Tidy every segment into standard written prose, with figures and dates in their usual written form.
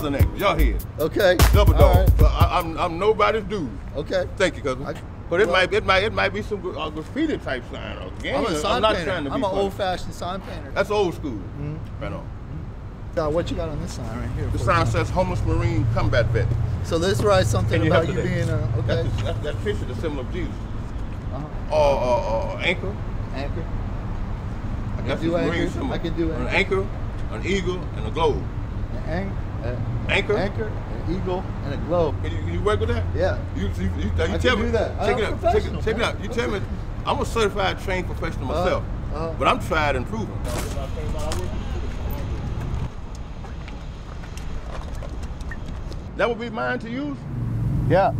cousin Anchor. Y'all here. Okay. Double All dog. right. So I'm nobody's dude. Okay. Thank you, cousin. But it might be some graffiti type sign. Again, I'm not trying to be I'm an funny. old-fashioned sign painter. That's old school. Right on. What you got on this sign right here? The sign says homeless Marine combat vet. So this writes something about you being a okay. That picture, the symbol of Jesus. Anchor. Anchor. I can do anchor. I can do an anchor, an eagle, and a globe. Anchor, an eagle, and a globe. Can you work with that? Yeah. You I tell can me. do that. Check it out. You tell me. I'm a certified trained professional myself, but I'm tried and proven. That would be mine to use? Yeah.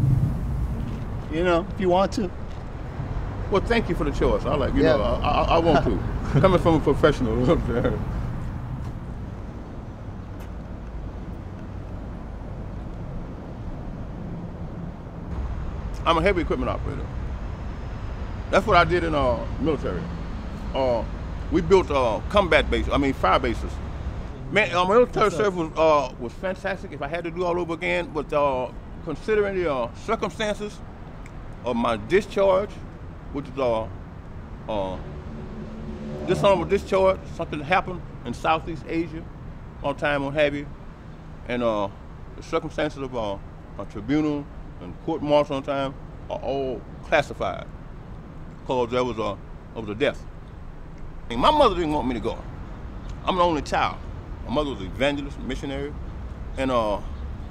You know, if you want to. Well, thank you for the choice. I like, you know, I want to. Coming from a professional. I'm a heavy equipment operator. That's what I did in military. We built combat bases, fire bases. Man, military service was fantastic. If I had to do all over again, but considering the circumstances of my discharge, which is dishonorable discharge, something happened in Southeast Asia, on time, what have you, and the circumstances of my tribunal and court martial on time are all classified because there was a death. And my mother didn't want me to go. I'm the only child. My mother was an evangelist, missionary, and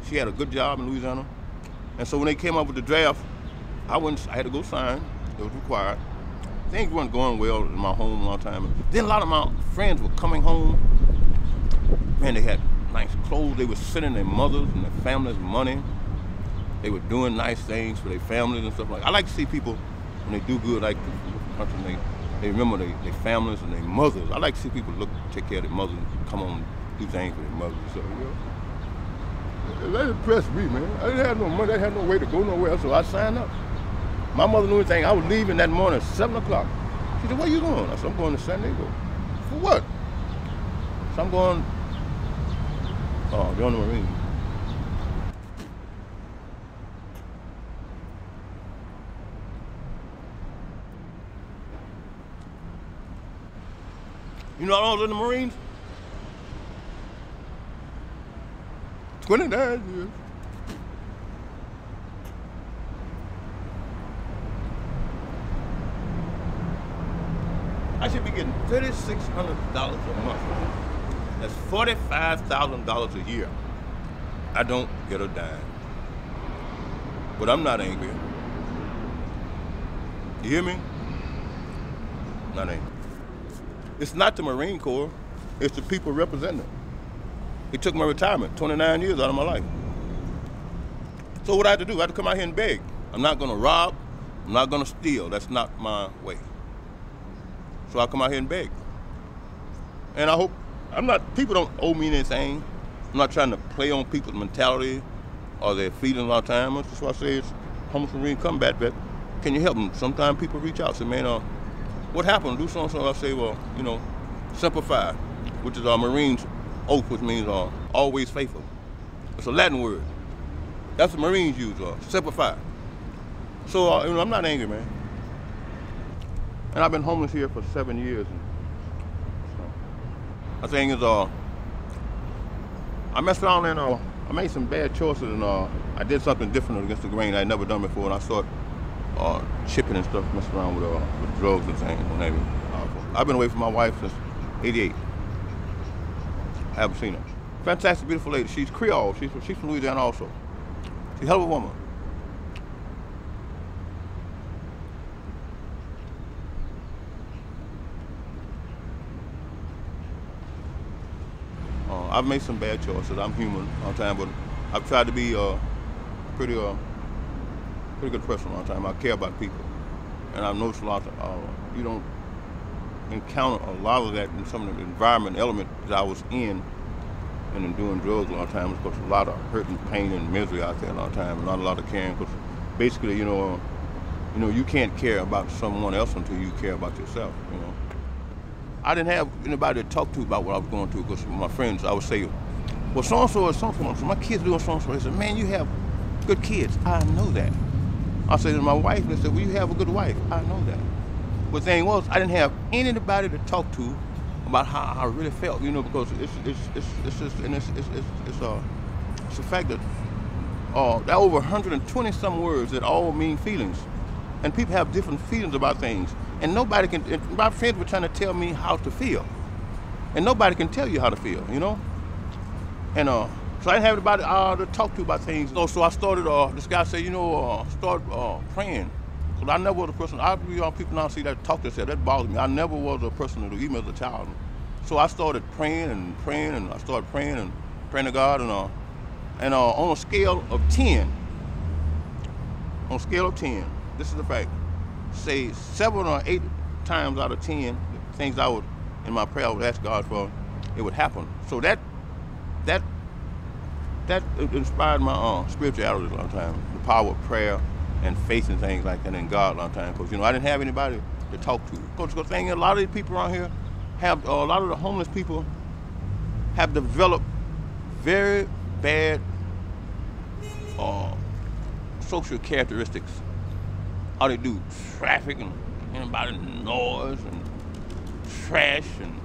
she had a good job in Louisiana. And so when they came up with the draft, I had to go sign. It was required. Things weren't going well in my home a long time. Then a lot of my friends were coming home. Man, they had nice clothes. They were sending their mothers and their families money. They were doing nice things for their families and stuff like that. I like to see people, when they do good, like the country, they remember their families and their mothers. I like to see people take care of their mothers and come on, do things for their mothers. So, you know, that impressed me, man. I didn't have no money. I had no way to go nowhere, so I signed up. My mother knew anything. I was leaving that morning at 7 o'clock. She said, where you going? I said, I'm going to San Diego. For what? So I'm going, join the Marines. You know how long I was in the Marines? 29 years. I should be getting $3,600 a month. That's $45,000 a year. I don't get a dime. But I'm not angry. You hear me? Not angry. It's not the Marine Corps, it's the people representing them. It took my retirement, 29 years out of my life. So what I had to do, I had to come out here and beg. I'm not gonna rob, I'm not gonna steal, that's not my way. So I come out here and beg. And I hope, people don't owe me anything. I'm not trying to play on people's mentality or their feelings all the time. That's why I say it's homeless Marine combat vet. Can you help them? Sometimes people reach out and say, man, what happened? Do so-and-so. I say, well, you know, simplify, which is our Marines' oath, which means always faithful. It's a Latin word. That's what Marines use, simplify. So, you know, I'm not angry, man. And I've been homeless here for 7 years. And so, I think is, I messed around and I made some bad choices and I did something different against the grain I'd never done before, and I started chipping and stuff, messing around with drugs and things. Whatever. I've been away from my wife since '88. I haven't seen her. Fantastic, beautiful lady. She's Creole. She's from Louisiana also. She's a hell of a woman. I've made some bad choices. I'm human all the time, but I've tried to be pretty good person all the time. I care about people, and I've noticed a lot of you don't encounter a lot of that in some of the environment element that I was in, and in doing drugs a lot of times. Because a lot of hurt and pain and misery out there a lot of time, and not a lot of caring. Because basically, you know, you can't care about someone else until you care about yourself. You know, I didn't have anybody to talk to about what I was going through. Because my friends, I would say, well, so-and-so is so-and-so. So my kids doing so-and-so. They said, man, you have good kids. I know that. I said to my wife, they said, well, you have a good wife. I know that. But the thing was, I didn't have anybody to talk to about how I really felt, you know, because it's a fact that there are over 120 some words that all mean feelings, and people have different feelings about things, and nobody can. And my friends were trying to tell me how to feel, and nobody can tell you how to feel, you know. And so I didn't have anybody to talk to about things. So I started. This guy said, you know, start praying. Because I never was a person. People now see that talk themselves. That bothers me. I never was a person to even as a child. So I started praying and praying, and I started praying and praying to God, and on a scale of 10, this is the fact. Say 7 or 8 times out of 10, the things I would in my prayer I would ask God for, it would happen. So that inspired my spirituality a long time. The power of prayer and faith and things like that in God a long time. Because, you know, I didn't have anybody to talk to. Because the thing is, a lot of these people around here have, a lot of the homeless people have developed very bad social characteristics. How they do traffic and about noise and trash, and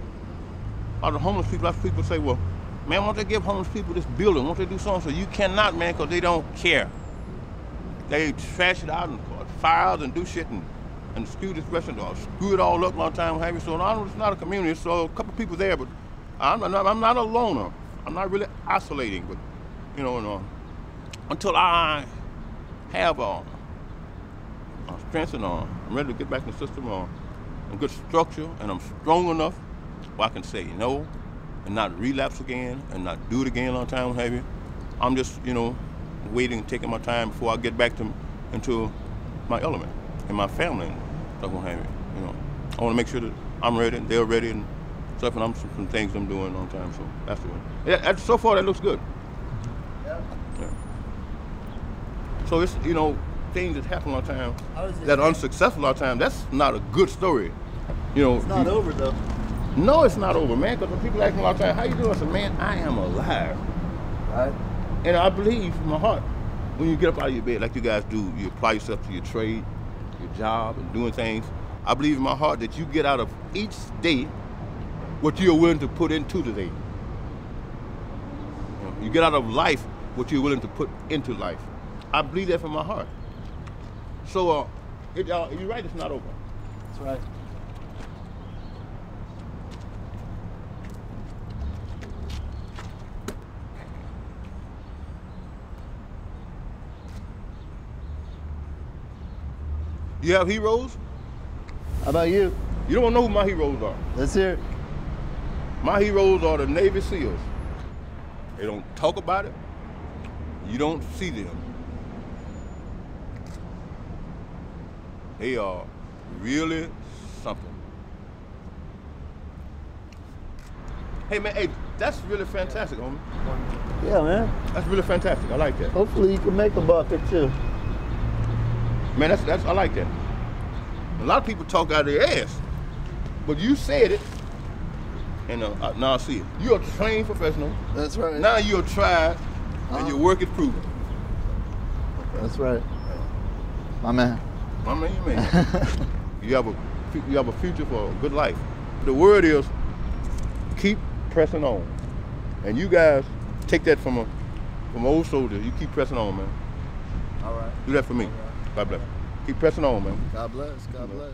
a lot of the homeless people, lots of people say, well, man, why don't they give homeless people this building? Why don't they do something? So you cannot, man, because they don't care. They trash it out and fires and do shit and screw this restaurant or screw it all up a long time, have you. So it's not a community. So a couple people there, but I'm not a loner. I'm not really isolating, but you know, until I have strength and I'm ready to get back in the system, a good structure, and I'm strong enough where I can say no and not relapse again and not do it again a long time, what have you. I'm just, you know, waiting, taking my time before I get back into my element and my family and stuff, what have you. You know, I want to make sure that I'm ready, they're ready, and stuff, and some things I'm doing on time. So that's the one. Yeah, so far that looks good. Yeah. So it's, you know, things that happen all the time that are unsuccessful all the time. That's not a good story. You know, it's not over though. No, it's not over, man. Because when people ask me all the time, "How you doing?" I say, "Man, I am alive." Right. And I believe from my heart, when you get up out of your bed, like you guys do, you apply yourself to your trade, your job, and doing things. I believe in my heart that you get out of each day what you're willing to put into the day. You get out of life what you're willing to put into life. I believe that from my heart. So, you're right, it's not over. That's right. You have heroes? How about you? You don't know who my heroes are. Let's hear it. My heroes are the Navy SEALs. They don't talk about it. You don't see them. They are really something. Hey man, hey, that's really fantastic, homie. Yeah, man. That's really fantastic. I like that. Hopefully you can make a bucket too. Man, that's I like that. A lot of people talk out of their ass, but you said it, and now I see it. You're a trained professional. That's right. Now you're tried, and your work is proven. That's right. My man. My man, you man. You have a future for a good life. The word is keep pressing on, and you guys take that from old soldier. You keep pressing on, man. All right. Do that for me. God bless. Keep pressing on, man. God bless. God bless.